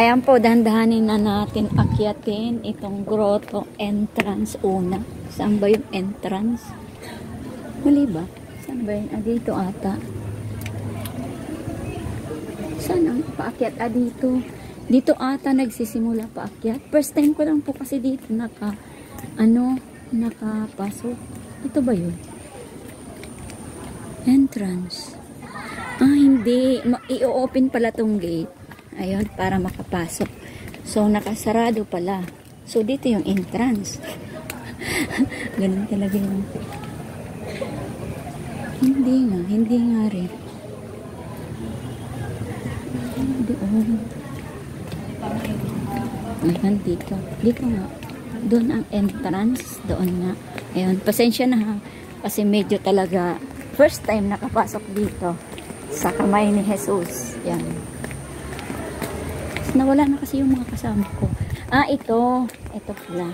Ayan po, dahan-dahanin na natin akyatin itong grotto entrance una. Saan ba yung entrance? Mali ba? Saan ba yun? Dito ata. Saan ang paakyat? Dito. Dito ata nagsisimula paakyat. First time ko lang po kasi dito nakapasok. Ito ba yun? Entrance. Hindi. I-open pala tong gate. Ayun, para makapasok. So, nakasarado pala. So, dito yung entrance. Ganun talaga yung... Hindi nga rin. Doon. Ayun, dito. Dito nga. Doon ang entrance. Doon nga. Ayun, pasensya na ha. Kasi medyo talaga first time nakapasok dito sa kamay ni Jesus. Yan. Nawala na kasi yung mga kasama ko. Ito pala.